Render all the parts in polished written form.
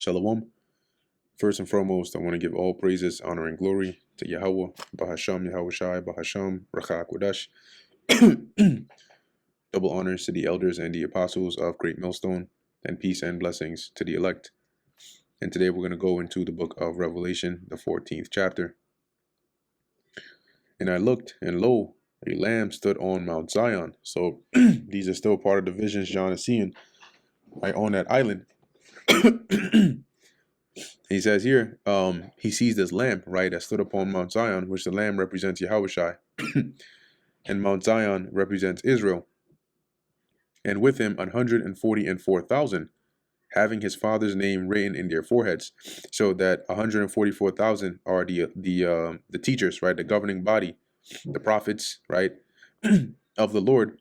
Shalom. First and foremost, I want to give all praises, honor, and glory to Yahweh, Bahasham, Yahweh Shai, Bahasham, Racha Kodash. Double honors to the elders and the apostles of Great Millstone, and peace and blessings to the elect. And today we're going to go into the book of Revelation, the 14th chapter. And I looked, and lo, a lamb stood on Mount Zion. So these are still part of the visions John is seeing right on that island. He says here, he sees this lamb, right, that stood upon Mount Zion, which the lamb represents Yahushai, and Mount Zion represents Israel, and with him 144,000, having his father's name written in their foreheads. So that 144,000 are the teachers, right, the governing body, the prophets, right, of the Lord,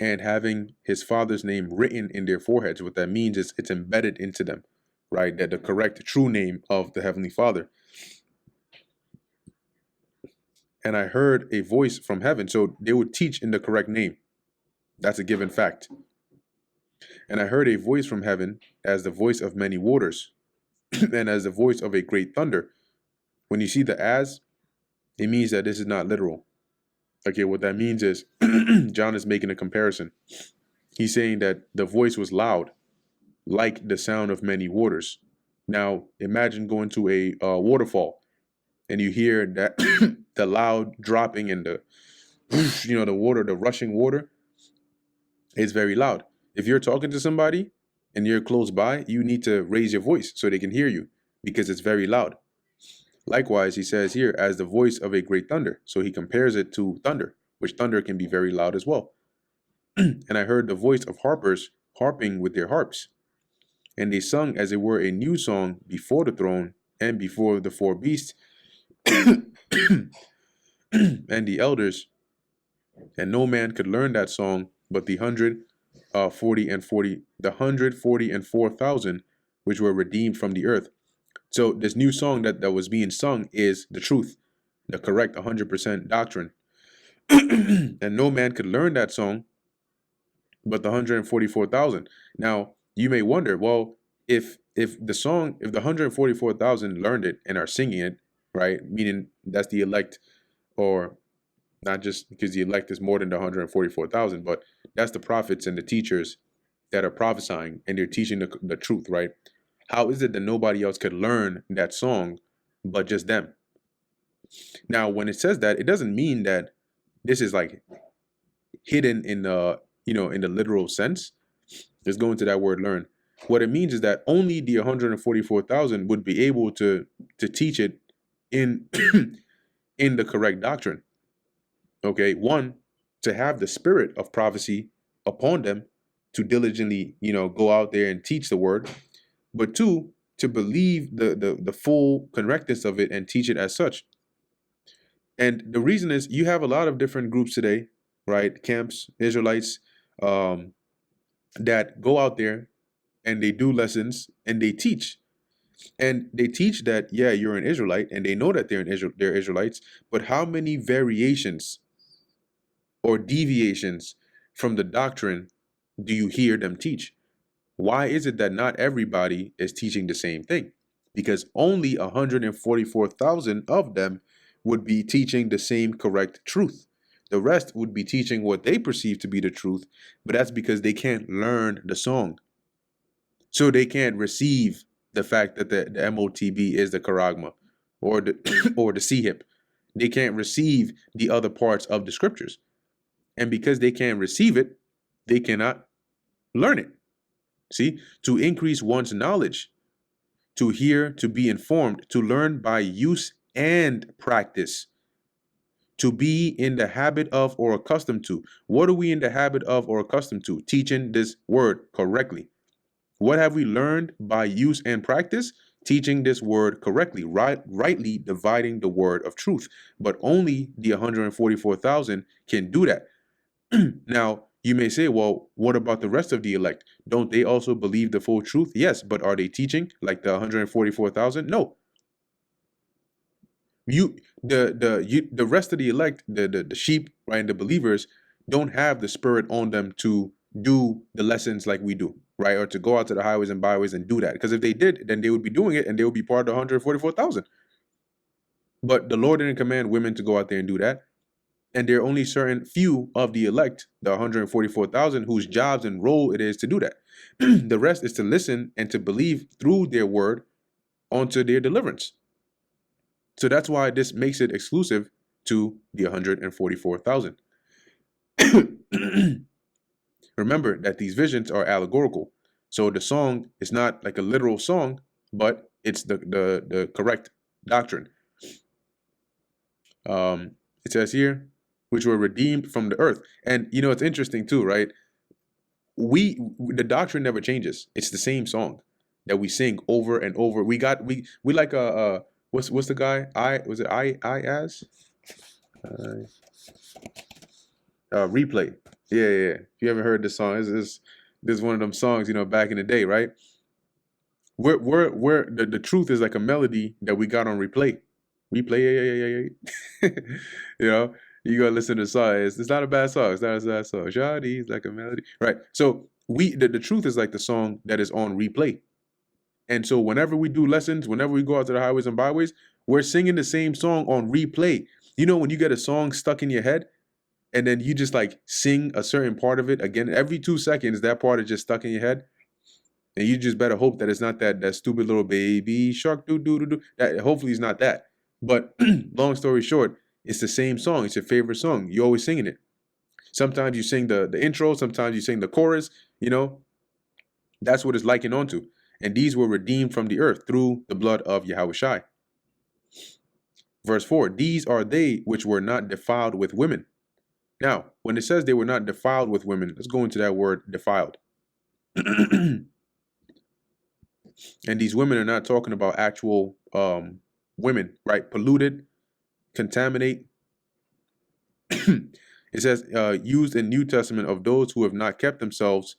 and having his father's name written in their foreheads. What that means is it's embedded into them, right? That the correct true name of the Heavenly Father. And I heard a voice from heaven. So they would teach in the correct name. That's a given fact. And I heard a voice from heaven as the voice of many waters and as the voice of a great thunder. When you see the as, it means that this is not literal. Okay, what that means is John is making a comparison. He's saying that the voice was loud, like the sound of many waters. Now, imagine going to a waterfall and you hear that the loud dropping and the the water, the rushing water is very loud. If you're talking to somebody and you're close by, you need to raise your voice so they can hear you because it's very loud. Likewise, he says here, as the voice of a great thunder. So he compares it to thunder, which thunder can be very loud as well. And I heard the voice of harpers harping with their harps. And they sung as it were a new song before the throne and before the four beasts and the elders. And no man could learn that song but the 144,000 which were redeemed from the earth. So this new song that was being sung is the truth, the correct 100% doctrine. And no man could learn that song but the 144,000. Now, you may wonder, well, if the 144,000 learned it and are singing it, right, meaning that's the elect, or not just because the elect is more than the 144,000, but that's the prophets and the teachers that are prophesying and they're teaching the truth, right? How is it that nobody else could learn that song but just them? Now, when it says that, it doesn't mean that this is like hidden in the in the literal sense. Let's go into that word learn. What it means is that only the 144,000 would be able to teach it in in the correct doctrine. Okay, one, to have the spirit of prophecy upon them to diligently, go out there and teach the word, but two, to believe the full correctness of it and teach it as such. And the reason is you have a lot of different groups today, right? Camps, Israelites, that go out there and they do lessons and they teach. And they teach that, yeah, you're an Israelite, and they know that they're Israelites, but how many variations or deviations from the doctrine do you hear them teach? Why is it that not everybody is teaching the same thing? Because only 144,000 of them would be teaching the same correct truth. The rest would be teaching what they perceive to be the truth, but that's because they can't learn the song. So they can't receive the fact that the MOTB is the Charagma or the or the Sihip. They can't receive the other parts of the scriptures. And because they can't receive it, they cannot learn it. See, to increase one's knowledge, to hear, to be informed, to learn by use and practice, to be in the habit of or accustomed to. What are we in the habit of or accustomed to? Teaching this word correctly. What have we learned by use and practice? Teaching this word correctly, rightly dividing the word of truth. But only the 144,000 can do that. Now, you may say, well, what about the rest of the elect? Don't they also believe the full truth? Yes, but are they teaching like the 144,000? No. The rest of the elect, the sheep, right, and the believers don't have the spirit on them to do the lessons like we do. right? Or to go out to the highways and byways and do that. Because if they did, then they would be doing it and they would be part of the 144,000. But the Lord didn't command women to go out there and do that. And there are only certain few of the elect, the 144,000, whose jobs and role it is to do that. The rest is to listen and to believe through their word onto their deliverance. So that's why this makes it exclusive to the 144,000. Remember that these visions are allegorical. So the song is not like a literal song, but it's the correct doctrine. It says here, which were redeemed from the earth. And you know, it's interesting too, right? The doctrine never changes. It's the same song that we sing over and over. We like what's the guy? As Replay. Yeah. If you haven't heard this song, this is one of them songs, you know, back in the day, right? We're the truth is like a melody that we got on replay. Replay, yeah. You know, you gotta listen to the song. It's not a bad song. It's not a bad song. Shawty's like a melody, right? So the truth is like the song that is on replay. And so whenever we do lessons, whenever we go out to the highways and byways, we're singing the same song on replay. You know, when you get a song stuck in your head and then you just like sing a certain part of it again, every 2 seconds, that part is just stuck in your head. And you just better hope that it's not that stupid little baby shark do. That hopefully it's not that. But long story short, it's the same song. It's your favorite song. You're always singing it. Sometimes you sing the intro. Sometimes you sing the chorus. You know, that's what it's likened onto. And these were redeemed from the earth through the blood of Yahushai. Verse 4, these are they which were not defiled with women. Now, when it says they were not defiled with women, let's go into that word defiled. And these women are not talking about actual women, right? Polluted, contaminate. It says used in New Testament of those who have not kept themselves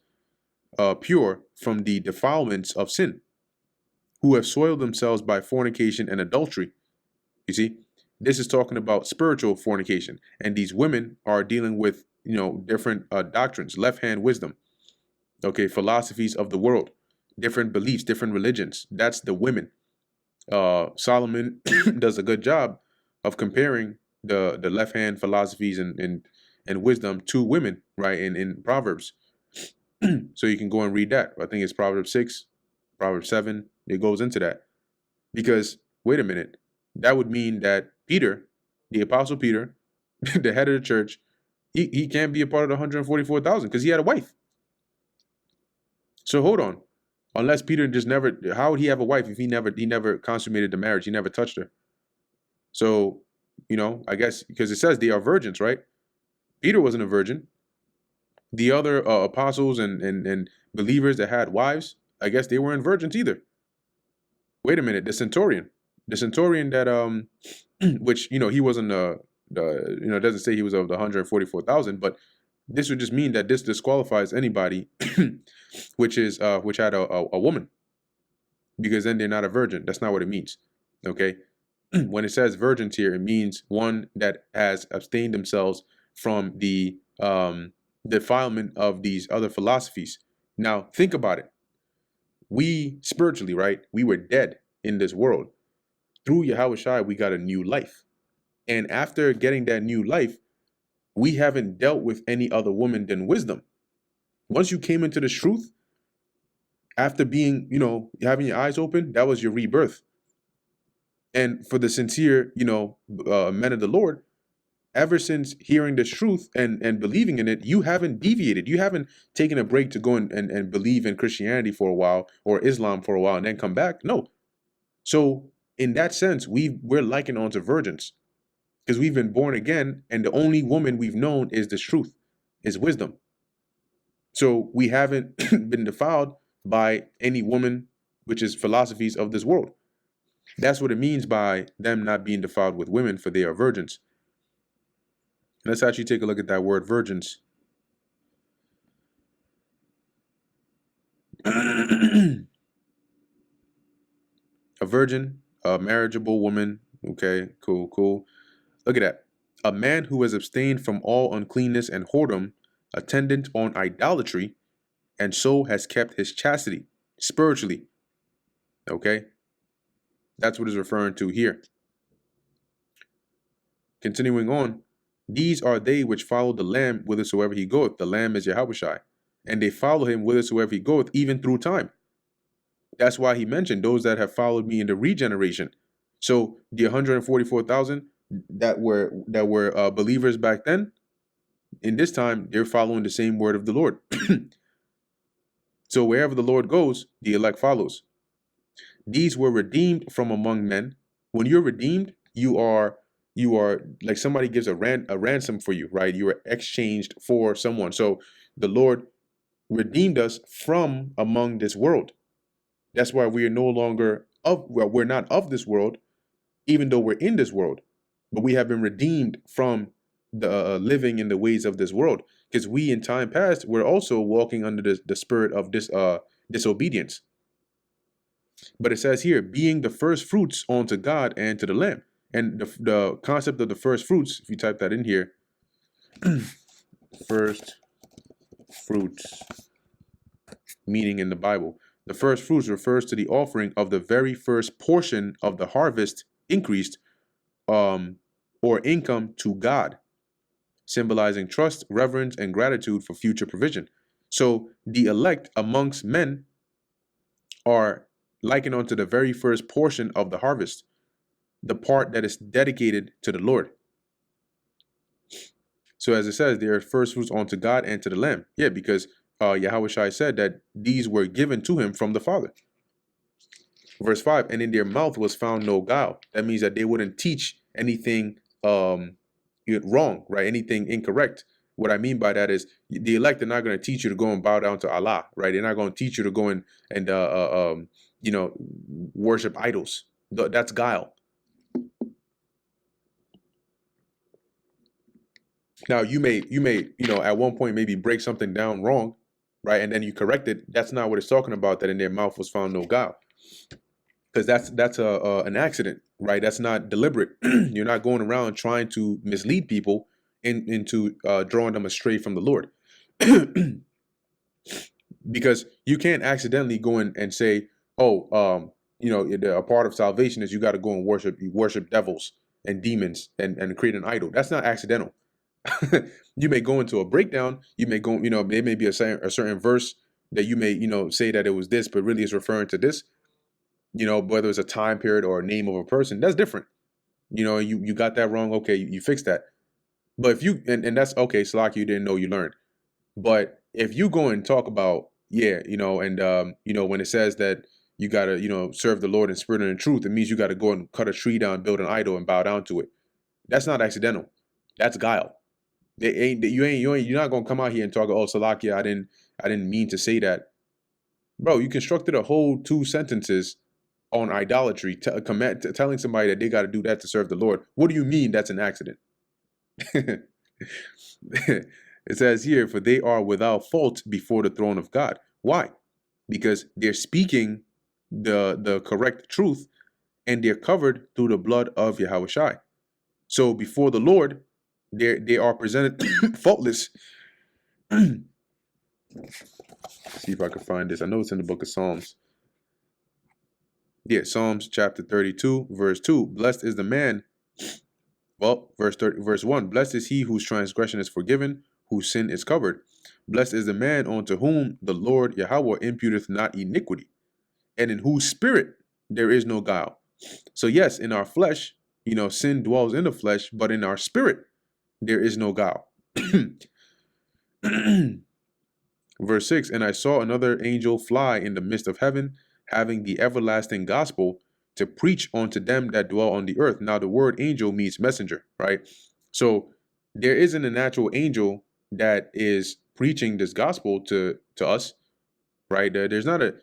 pure from the defilements of sin, who have soiled themselves by fornication and adultery. You see, this is talking about spiritual fornication. And these women are dealing with, you know, different doctrines, left-hand wisdom, okay, philosophies of the world, different beliefs, different religions. That's the women. Solomon does a good job of comparing the left-hand philosophies and wisdom to women, right, in Proverbs. So you can go and read that. I think it's Proverbs 6, Proverbs 7. It goes into that. Because, wait a minute, that would mean that Peter, the Apostle Peter, the head of the church, he can't be a part of the 144,000 because he had a wife. So hold on. Unless Peter just never, how would he have a wife if he never consummated the marriage? He never touched her. So, you know, I guess because it says they are virgins, right? Peter wasn't a virgin. The other apostles and believers that had wives, I guess they weren't virgins either. Wait a minute, the centurion that which, you know, he wasn't you know, it doesn't say he was of the 144,000, but this would just mean that this disqualifies anybody which had a woman, because then they're not a virgin. That's not what it means. Okay. When it says virgins here, it means one that has abstained themselves from the defilement of these other philosophies. Now, think about it. We spiritually, right? We were dead in this world. Through Yahushua, we got a new life. And after getting that new life, we haven't dealt with any other woman than wisdom. Once you came into the truth, after being, you know, having your eyes open, that was your rebirth. And for the sincere, you know, men of the Lord, ever since hearing this truth and believing in it, you haven't deviated. You haven't taken a break to go and believe in Christianity for a while or Islam for a while and then come back. No. So in that sense, we're likened onto virgins because we've been born again, and the only woman we've known is this truth, is wisdom. So we haven't been defiled by any woman, which is philosophies of this world. That's what it means by them not being defiled with women, for they are virgins. Let's actually take a look at that word virgins. A virgin, a marriageable woman. Okay, cool. Look at that. A man who has abstained from all uncleanness and whoredom, attendant on idolatry, and so has kept his chastity spiritually. Okay, that's what is referring to here. Continuing on, these are they which follow the Lamb whithersoever he goeth. The Lamb is Yahushua, and they follow him whithersoever he goeth, even through time. That's why he mentioned those that have followed me in the regeneration. So the 144,000 that were believers back then, in this time, they're following the same word of the Lord. So wherever the Lord goes, the elect follows. These were redeemed from among men. When you're redeemed, you are like somebody gives a ransom for you, right? You are exchanged for someone. So the Lord redeemed us from among this world. That's why we are no longer we're not of this world, even though we're in this world, but we have been redeemed from the living in the ways of this world, because we in time past were also walking under the spirit of disobedience. But it says here, being the first fruits unto God and to the Lamb. And the concept of the first fruits, if you type that in here, first fruits, meaning in the Bible, the first fruits refers to the offering of the very first portion of the harvest increased or income to God, symbolizing trust, reverence, and gratitude for future provision. So the elect amongst men are likened unto the very first portion of the harvest, the part that is dedicated to the Lord. So as it says, they are first fruits unto God and to the Lamb. Yeah, because Yahushua said that these were given to him from the Father. Verse 5, and in their mouth was found no guile. That means that they wouldn't teach anything wrong, right? Anything incorrect. What I mean by that is the elect are not going to teach you to go and bow down to Allah, right? They're not going to teach you to go and worship idols. That's guile. Now you may at one point maybe break something down wrong, right? And then you correct it. That's not what it's talking about. That in their mouth was found no guile, because that's an accident, right? That's not deliberate. You're not going around trying to mislead people into drawing them astray from the Lord, because you can't accidentally go in and say, oh, a part of salvation is you got to go and worship devils and demons and create an idol. That's not accidental. You may go into a breakdown. You may go, there may be a certain verse that you may, say that it was this, but really it's referring to this. Whether it's a time period or a name of a person, that's different. You got that wrong. Okay, you fix that. But if you and that's okay, Salaki, you didn't know, you learned. But if you go and talk about, when it says that you gotta, serve the Lord in spirit and in truth, it means you gotta go and cut a tree down, build an idol, and bow down to it. That's not accidental. That's guile. You're not gonna come out here and talk, oh, Salakia, I didn't mean to say that. Bro, you constructed a whole 2 sentences on idolatry, telling somebody that they got to do that to serve the Lord. What do you mean that's an accident? It says here, for they are without fault before the throne of God. Why? Because they're speaking the correct truth, and they're covered through the blood of Yahushua. So before the Lord, they are presented faultless. See if I can find this. I know it's in the book of Psalms. Yeah, Psalms chapter 32, verse 2. Blessed is the man. Well, verse 1. Blessed is he whose transgression is forgiven, whose sin is covered. Blessed is the man unto whom the Lord Yahweh imputeth not iniquity, and in whose spirit there is no guile. So yes, in our flesh, sin dwells in the flesh, but in our spirit there is no guile. Verse 6, and I saw another angel fly in the midst of heaven, having the everlasting gospel to preach unto them that dwell on the earth. Now the word angel means messenger, right? So there isn't a natural angel that is preaching this gospel to us, right? There's not an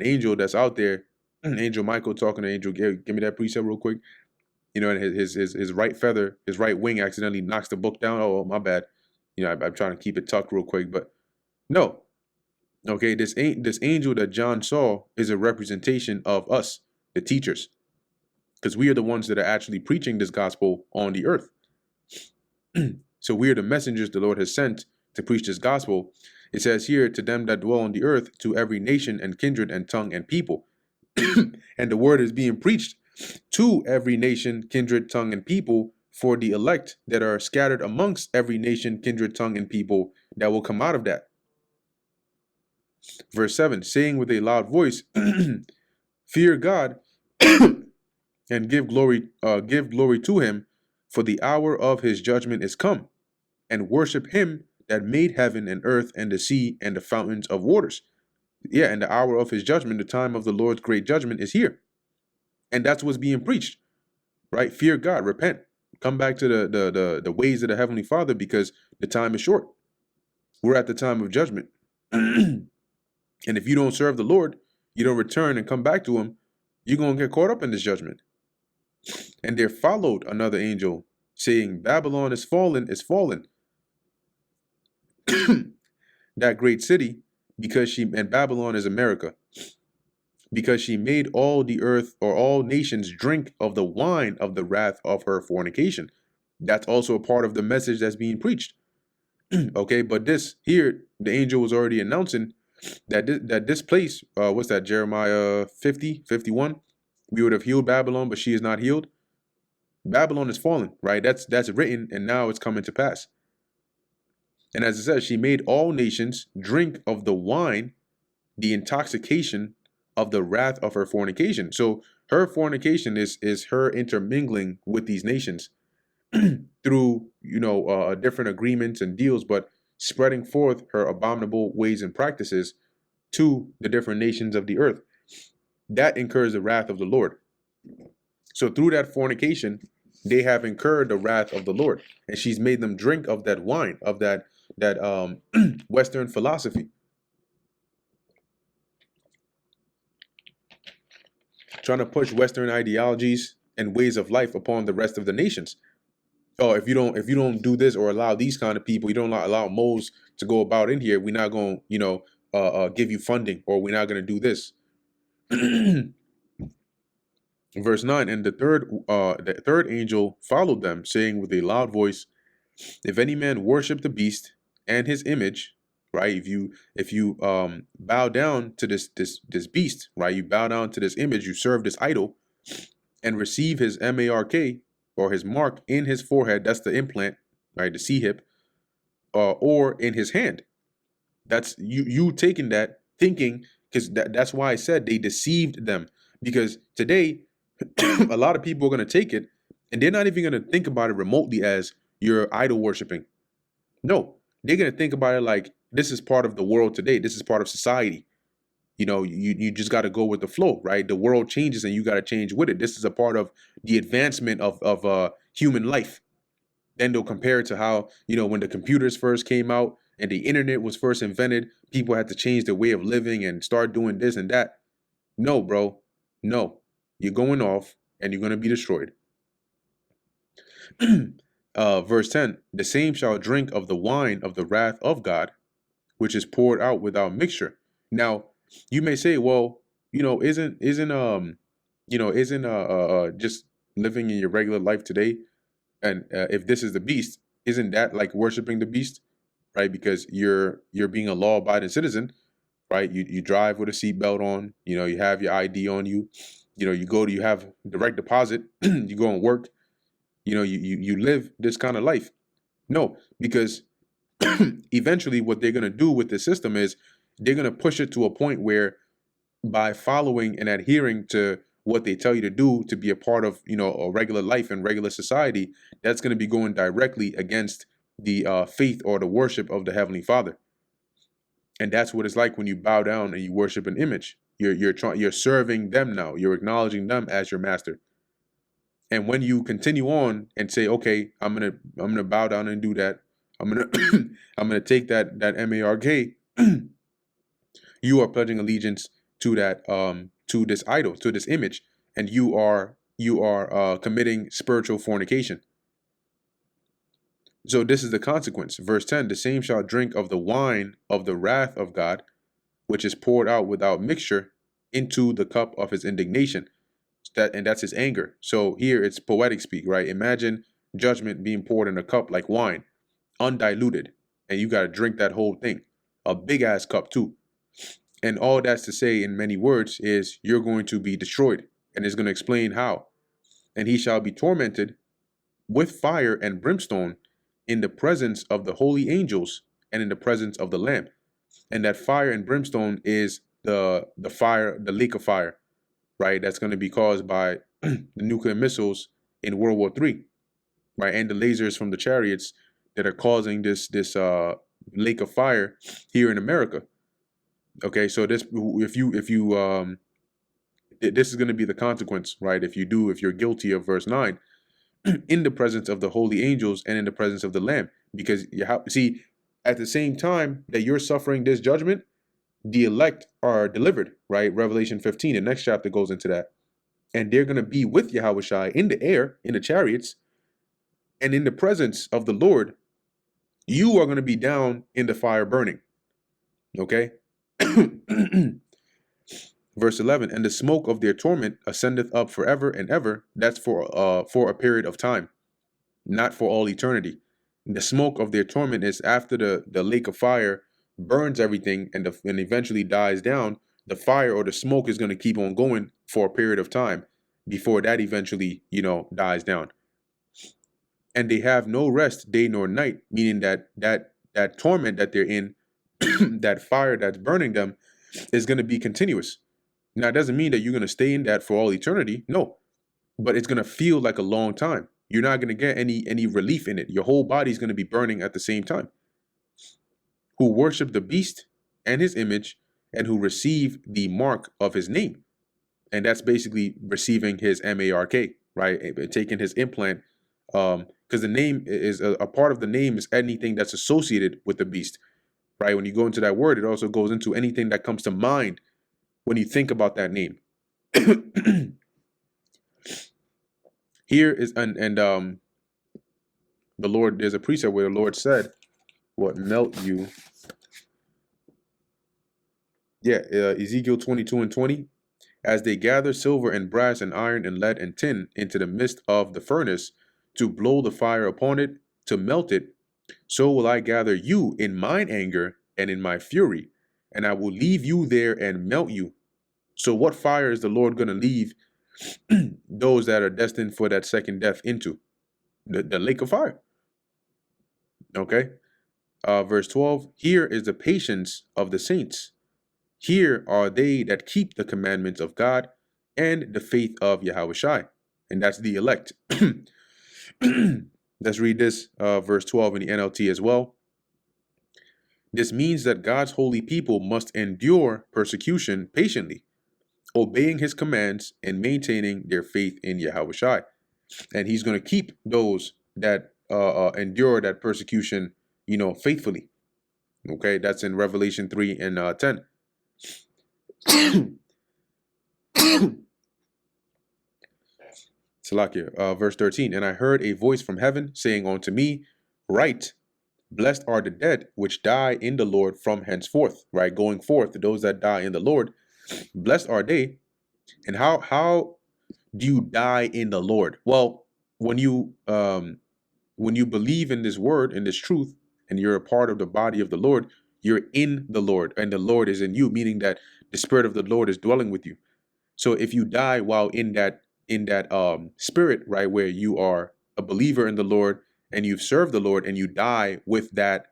angel that's out there, Angel Michael talking to Angel, give me that precept real quick. And his right feather, his right wing accidentally knocks the book down. Oh, my bad. I'm trying to keep it tucked real quick, but no. Okay, this angel that John saw is a representation of us, the teachers, because we are the ones that are actually preaching this gospel on the earth. So we are the messengers the Lord has sent to preach this gospel. It says here, to them that dwell on the earth, to every nation and kindred and tongue and people. And the word is being preached to every nation, kindred, tongue, and people for the elect that are scattered amongst every nation, kindred, tongue, and people that will come out of that. Verse 7, saying with a loud voice, fear God and give glory to him, for the hour of his judgment is come, and worship him that made heaven and earth and the sea and the fountains of waters. Yeah, and the hour of his judgment, the time of the Lord's great judgment is here. And that's what's being preached, right? Fear God, repent, come back to the ways of the Heavenly Father, because the time is short. We're at the time of judgment. And if you don't serve the Lord, you don't return and come back to him, you're going to get caught up in this judgment. And there followed another angel, saying, Babylon is fallen, that great city, and Babylon is America, because she made all the earth, or all nations, drink of the wine of the wrath of her fornication. That's also a part of the message that's being preached. Okay, but this here, the angel was already announcing that this place, what's that, Jeremiah 50, 51, we would have healed Babylon, but she is not healed. Babylon is fallen, right? That's written, and now it's coming to pass. And as it says, she made all nations drink of the wine, the intoxication of the wrath of her fornication. So her fornication is her intermingling with these nations through, different agreements and deals, but spreading forth her abominable ways and practices to the different nations of the earth. That incurs the wrath of the Lord. So through that fornication, they have incurred the wrath of the Lord, and she's made them drink of that wine, of that Western philosophy, trying to push Western ideologies and ways of life upon the rest of the nations. Oh, if you don't do this or allow these kind of people, you don't allow moles to go about in here, we're not going to give you funding, or we're not going to do this. Verse 9, and the third angel followed them, saying with a loud voice, if any man worship the beast and his image, right? If you bow down to this beast, right? You bow down to this image, you serve this idol, and receive his mark, or his mark in his forehead, that's the implant, right? The C-hip, or in his hand. That's you taking that, thinking, because that's why I said they deceived them. Because today, a lot of people are going to take it, and they're not even going to think about it remotely as you're idol worshiping. No, they're going to think about it like this is part of the world today. This is part of society. You just got to go with the flow, right? The world changes and you got to change with it. This is a part of the advancement of human life. Then they'll compare it to how, when the computers first came out and the internet was first invented, people had to change their way of living and start doing this and that. No, bro. No. You're going off and you're going to be destroyed. Verse 10, the same shall drink of the wine of the wrath of God, which is poured out without mixture. Now, you may say, well, isn't just living in your regular life today, and if this is the beast, isn't that like worshiping the beast, right? Because you're being a law-abiding citizen, right? You drive with a seatbelt on, you have your ID on you, you have direct deposit, you go and work, you live this kind of life. No, because eventually what they're going to do with the system is they're going to push it to a point where, by following and adhering to what they tell you to do to be a part of, a regular life and regular society, that's going to be going directly against the faith or the worship of the Heavenly Father. And that's what it's like when you bow down and you worship an image. You're serving them now. You're acknowledging them as your master. And when you continue on and say, okay, I'm gonna bow down and do that, I'm gonna take that mark, you are pledging allegiance to that to this idol, to this image, and you are committing spiritual fornication. So this is the consequence. Verse 10, the same shall drink of the wine of the wrath of God, which is poured out without mixture into the cup of his indignation. That's his anger. So here it's poetic speak, right? Imagine judgment being poured in a cup like wine, undiluted, and you got to drink that whole thing. a big ass cup too. And all that's to say in many words is you're going to be destroyed. And it's going to explain how. And he shall be tormented with fire and brimstone in the presence of the holy angels and in the presence of the Lamb. And that fire and brimstone is the fire, the lake of fire, right? That's going to be caused by the nuclear missiles in World War III, right? And the lasers from the chariots that are causing this lake of fire here in America. Okay, so this if you this is going to be the consequence, right? If you're guilty of verse 9, in the presence of the holy angels and in the presence of the Lamb, because see, at the same time that you're suffering this judgment, the elect are delivered, right? Revelation 15, the next chapter goes into that. And they're going to be with Yahushua in the air, in the chariots, and in the presence of the Lord. You are going to be down in the fire burning. Okay? Verse 11, and the smoke of their torment ascendeth up forever and ever. That's for a period of time, not for all eternity. The smoke of their torment is after the lake of fire burns everything and eventually dies down. The fire or the smoke is going to keep on going for a period of time before that eventually, dies down. And they have no rest day nor night, meaning that torment that they're in, that fire that's burning them, is going to be continuous. Now, it doesn't mean that you're going to stay in that for all eternity. No, but it's going to feel like a long time. You're not going to get any relief in it. Your whole body is going to be burning at the same time. Who worship the beast and his image and who receive the mark of his name. And that's basically receiving his mark, right? Taking his implant, because the name is a part of the name is anything that's associated with the beast, right? When you go into that word, it also goes into anything that comes to mind when you think about that name. Here is the Lord, there's a precept where the Lord said, what melt you? Yeah, Ezekiel 22:20. As they gather silver and brass and iron and lead and tin into the midst of the furnace to blow the fire upon it, to melt it, so will I gather you in mine anger and in my fury, and I will leave you there and melt you. So what fire is the Lord going to leave those that are destined for that second death into? The lake of fire. Okay. Verse 12, here is the patience of the saints. Here are they that keep the commandments of God and the faith of Yahushua. And that's the elect. Let's read this, verse 12 in the NLT as well. This means that God's holy people must endure persecution patiently, obeying his commands and maintaining their faith in Yahushua. And he's going to keep those that endure that persecution, faithfully. Okay, that's in Revelation 3 and 10. Salakia, verse 13. And I heard a voice from heaven saying unto me, write, blessed are the dead which die in the Lord from henceforth. Right, going forth, those that die in the Lord, blessed are they. And how do you die in the Lord? Well, when you believe in this word, in this truth, and you're a part of the body of the Lord, you're in the Lord, and the Lord is in you, meaning that the Spirit of the Lord is dwelling with you. So if you die while in that spirit, right, where you are a believer in the Lord and you've served the Lord, and you die with that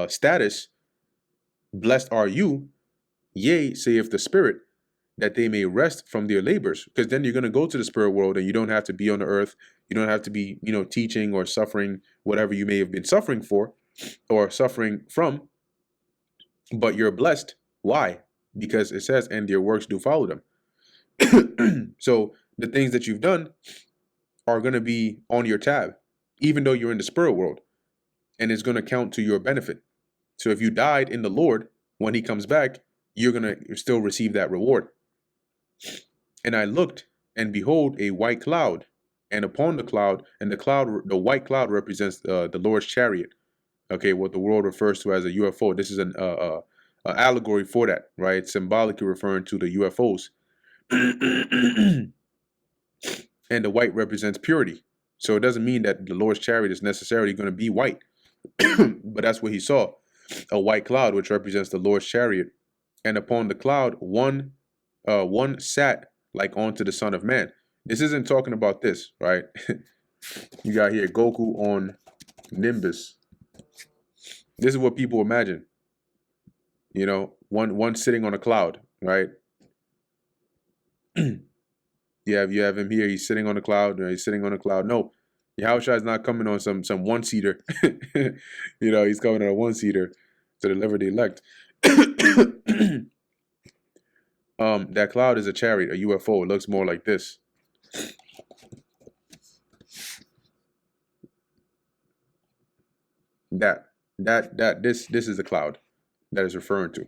status, blessed are you, yea, saith the Spirit, that they may rest from their labors. Because then you're going to go to the spirit world and you don't have to be on the earth. You don't have to be, teaching or suffering whatever you may have been suffering for or suffering from. But you're blessed. Why? Because it says, and their works do follow them. So the things that you've done are going to be on your tab, even though you're in the spirit world, and it's going to count to your benefit. So if you died in the Lord, when he comes back, you're going to still receive that reward. And I looked, and behold, a white cloud, and upon the cloud, and the white cloud represents the Lord's chariot. Okay, what the world refers to as a UFO. This is an allegory for that, right? Symbolically referring to the UFOs. And the white represents purity. So it doesn't mean that the Lord's chariot is necessarily going to be white. But that's what he saw, a white cloud, which represents the Lord's chariot. And upon the cloud, one sat like onto the Son of Man. This isn't talking about this, right? You got here Goku on Nimbus. This is what people imagine. You know, one sitting on a cloud, right? You have him here. He's sitting on a cloud. He's sitting on a cloud. No, Yahushua is not coming on some one seater. He's coming on a one seater to deliver the elect. That cloud is a chariot, a UFO. It looks more like this. This is the cloud that is referring to.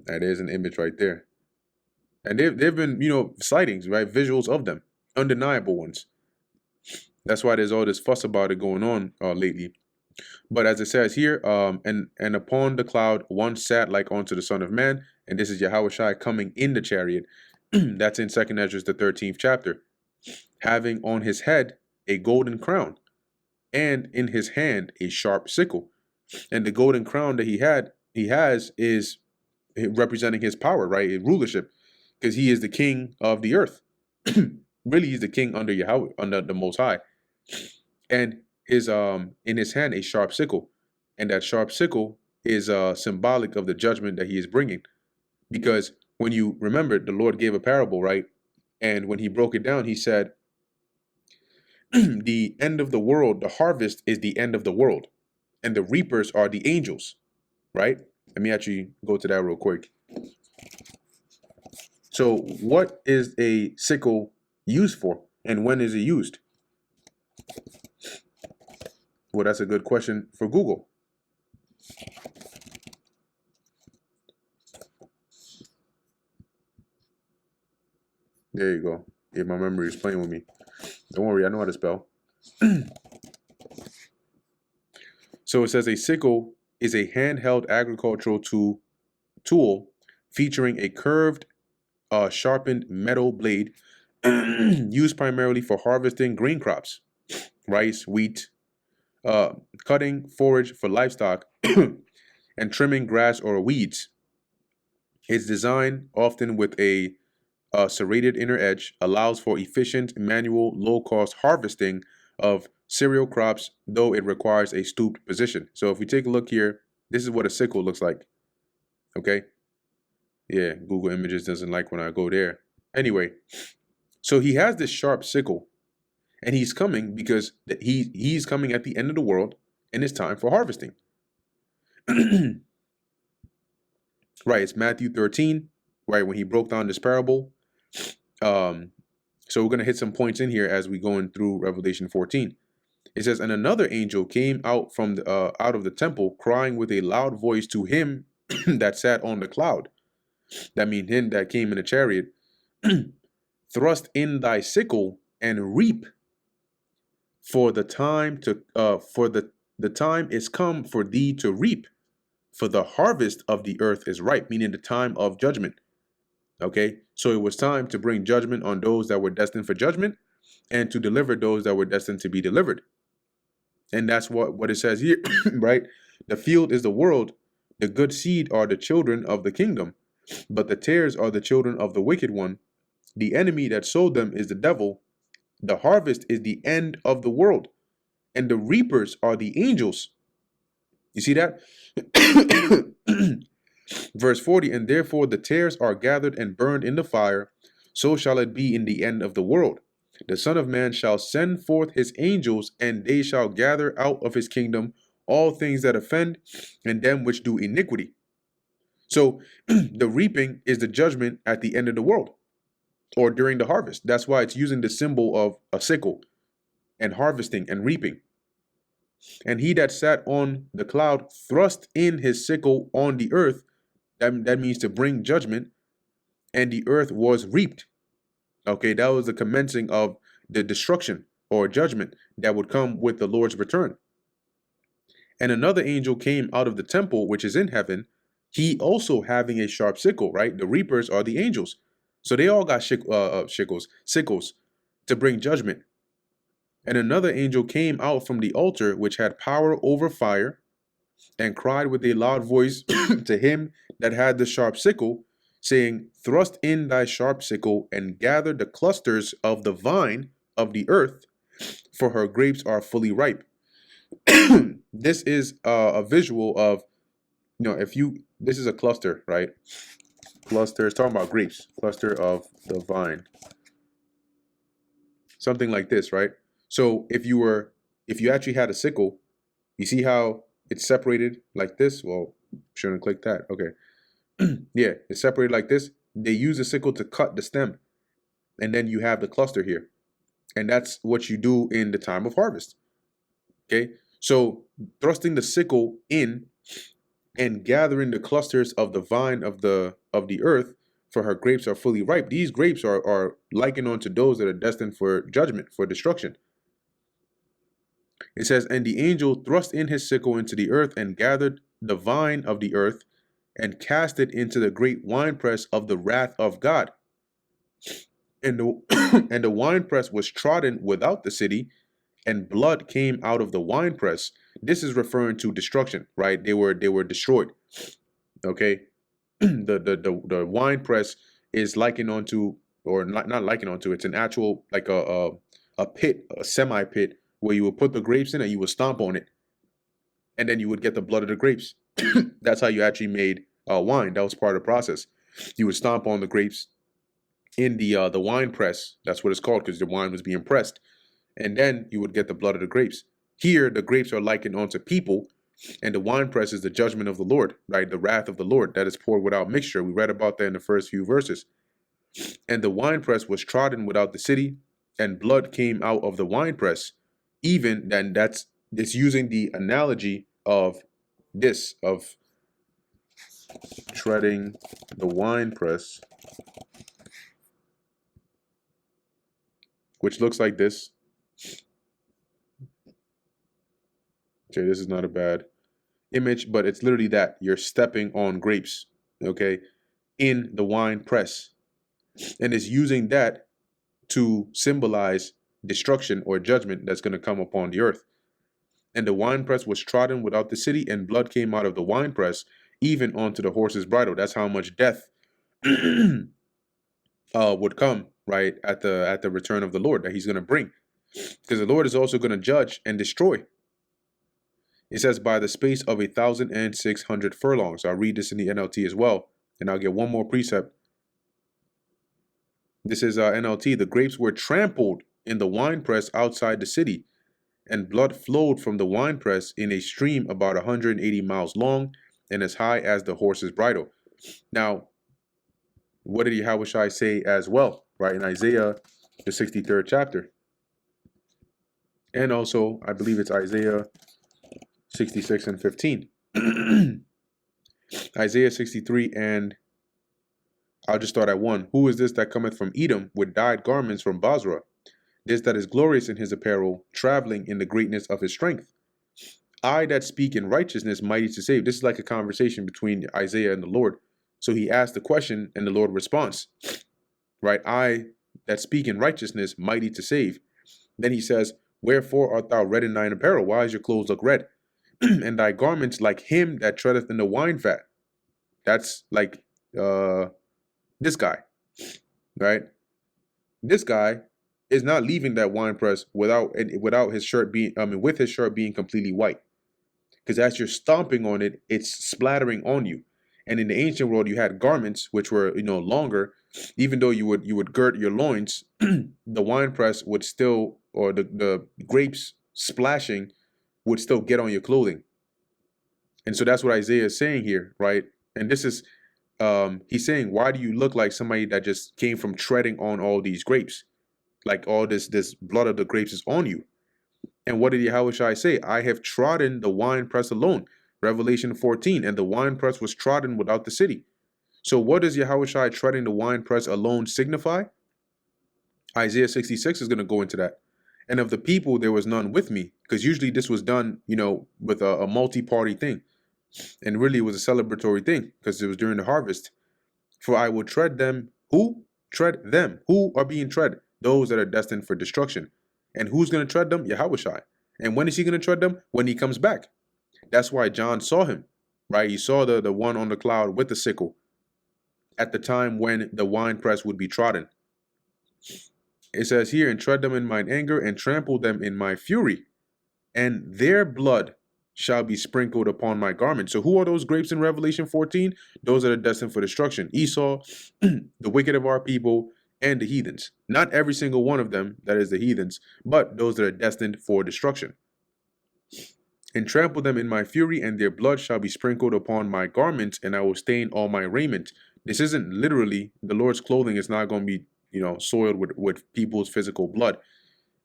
That is an image right there. And they've been, sightings, right? Visuals of them, undeniable ones. That's why there's all this fuss about it going on lately. But as it says here, and upon the cloud one sat like unto the Son of Man, and this is Yahushua coming in the chariot. That's in 2nd Ezra, the 13th chapter, having on his head a golden crown, and in his hand a sharp sickle. And the golden crown that he has is representing his power, right? His rulership, because he is the king of the earth. Really, he's the king under Yahweh, under the Most High. And his in his hand a sharp sickle, and that sharp sickle is symbolic of the judgment that he is bringing. Because when you remember, the Lord gave a parable, right? And when he broke it down, he said, the end of the world, the harvest is the end of the world, and the reapers are the angels, right? Let me actually go to that real quick. So what is a sickle used for, and when is it used? Well, that's a good question for Google. There you go. Yeah, my memory is playing with me. Don't worry, I know how to spell. So it says a sickle is a handheld agricultural tool featuring a curved, sharpened metal blade used primarily for harvesting grain crops, rice, wheat, cutting forage for livestock, and trimming grass or weeds. Its design, often with a serrated inner edge, allows for efficient, manual, low-cost harvesting of cereal crops, though it requires a stooped position. So if we take a look here, this is what a sickle looks like. Okay? Yeah, Google Images doesn't like when I go there. Anyway, so he has this sharp sickle, and he's coming because he's coming at the end of the world, and it's time for harvesting. Right, it's Matthew 13, right, when he broke down this parable. So we're going to hit some points in here as we going through Revelation 14. It says, and another angel came out from out of the temple, crying with a loud voice to him that sat on the cloud. That means him that came in a chariot. Thrust in thy sickle and reap, for the time the time is come for thee to reap, for the harvest of the earth is ripe, meaning the time of judgment. Okay, so it was time to bring judgment on those that were destined for judgment, and to deliver those that were destined to be delivered. And that's what it says here, right? The field is the world, the good seed are the children of the kingdom, but the tares are the children of the wicked one. The enemy that sowed them is the devil. The harvest is the end of the world, and the reapers are the angels. You see that? Verse 40, and therefore the tares are gathered and burned in the fire, so shall it be in the end of the world. The Son of Man shall send forth his angels, and they shall gather out of his kingdom all things that offend, and them which do iniquity. So the reaping is the judgment at the end of the world, or during the harvest. That's why it's using the symbol of a sickle, and harvesting and reaping. And he that sat on the cloud thrust in his sickle on the earth. That means to bring judgment, and the earth was reaped. Okay, that was the commencing of the destruction or judgment that would come with the Lord's return. And another angel came out of the temple which is in heaven, he also having a sharp sickle, right? The reapers are the angels. So they all got sickles to bring judgment. And another angel came out from the altar, which had power over fire, and cried with a loud voice to him that had the sharp sickle, saying, Thrust in thy sharp sickle, and gather the clusters of the vine of the earth, for her grapes are fully ripe. This is a visual of, this is a cluster, right? Cluster is talking about grapes, cluster of the vine. Something like this, right? So if you actually had a sickle, you see how it's separated like this? Well, shouldn't click that. Okay. Yeah, it's separated like this. They use a sickle to cut the stem, and then you have the cluster here. And that's what you do in the time of harvest. Okay? So thrusting the sickle in and gathering the clusters of the vine of the earth, for her grapes are fully ripe. These grapes are likened unto those that are destined for judgment, for destruction. It says, and the angel thrust in his sickle into the earth and gathered the vine of the earth and cast it into the great winepress of the wrath of God. And the, and the winepress was trodden without the city, and blood came out of the winepress. This is referring to destruction, right? They were destroyed. Okay. The winepress is likened onto, or not likened onto, it's an actual, like a pit, a semi pit, where you would put the grapes in and you would stomp on it, and then you would get the blood of the grapes. That's how you actually made wine. That was part of the process. You would stomp on the grapes in the wine press. That's what it's called, because the wine was being pressed, and then you would get the blood of the grapes. Here, the grapes are likened onto people, and the wine press is the judgment of the Lord, right? The wrath of the Lord that is poured without mixture. We read about that in the first few verses. And the winepress was trodden without the city, and blood came out of the winepress. Even then, that's using the analogy of this, of treading the winepress, which looks like this. Okay, this is not a bad image, but it's literally that. You're stepping on grapes, okay, in the wine press. And it's using that to symbolize destruction or judgment that's going to come upon the earth. And the winepress was trodden without the city, and blood came out of the winepress, even onto the horse's bridle. That's how much death would come, right, at the return of the Lord, that he's going to bring. Because the Lord is also going to judge and destroy. It says, by the space of 1,600 furlongs. I'll read this in the NLT as well, and I'll get one more precept. This is NLT. The grapes were trampled in the winepress outside the city, and blood flowed from the winepress in a stream about 180 miles long and as high as the horse's bridle. Now, what did Yahushua say as well, right, in Isaiah, the 63rd chapter? And also, I believe it's Isaiah 66 and 15. Isaiah 63, and I'll just start at 1. Who is this that cometh from Edom with dyed garments from Basra? This that is glorious in his apparel, traveling in the greatness of his strength. I that speak in righteousness, mighty to save. This is like a conversation between Isaiah and the Lord. So he asked the question, and the Lord responds, right? I that speak in righteousness, mighty to save. Then he says, wherefore art thou red in thine apparel? Why is your clothes look red? And thy garments like him that treadeth in the wine vat. That's like this guy, right? This guy is not leaving that wine press without his shirt being, with his shirt being completely white. Because as you're stomping on it, it's splattering on you. And in the ancient world, you had garments which were, longer. Even though you would girt your loins, the wine press would still, or the grapes splashing would still get on your clothing. And so that's what Isaiah is saying here, right? And this is, he's saying, why do you look like somebody that just came from treading on all these grapes? Like all this blood of the grapes is on you. And what did Yahushua say? I have trodden the wine press alone. Revelation 14, and the wine press was trodden without the city. So what does Yahushua treading the wine press alone signify? Isaiah 66 is going to go into that. And of the people, there was none with me. Because usually this was done, with a multi-party thing. And really it was a celebratory thing, because it was during the harvest. For I will tread them. Who? Tread them. Who are being tread? Those that are destined for destruction. And who's going to tread them? Yahushua. And when is he going to tread them? When he comes back. That's why John saw him, right? He saw the one on the cloud with the sickle at the time when the winepress would be trodden. It says here, and tread them in mine anger and trample them in my fury, and their blood shall be sprinkled upon my garment. So who are those grapes in Revelation 14? Those that are destined for destruction. Esau, the wicked of our people, and the heathens. Not every single one of them, that is the heathens, but those that are destined for destruction. And trample them in my fury, and their blood shall be sprinkled upon my garments, and I will stain all my raiment. This isn't literally, the Lord's clothing is not going to be, soiled with people's physical blood.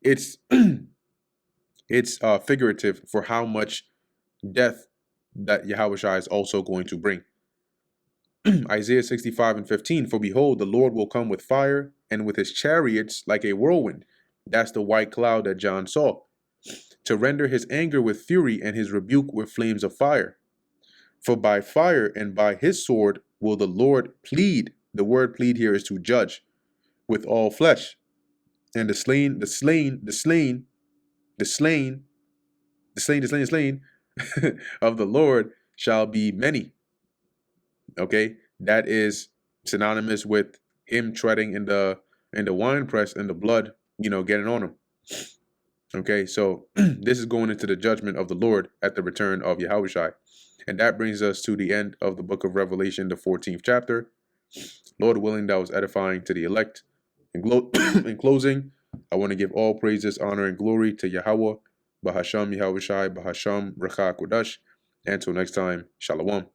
It's it's figurative for how much death that Yahushua is also going to bring. Isaiah 65:15, for behold, the Lord will come with fire, and with his chariots like a whirlwind. That's the white cloud that John saw. To render his anger with fury and his rebuke with flames of fire. For by fire and by his sword will the Lord plead. The word plead here is to judge with all flesh. And the slain of the Lord shall be many. Okay, that is synonymous with him treading in the winepress and the blood, getting on him. Okay, so this is going into the judgment of the Lord at the return of Yahushua. And that brings us to the end of the book of Revelation, the 14th chapter. Lord willing, that was edifying to the elect. In closing, I want to give all praises, honor, and glory to Yahweh, Bahasham Yahushua, Bahasham Recha Kodash. Until next time, Shalom.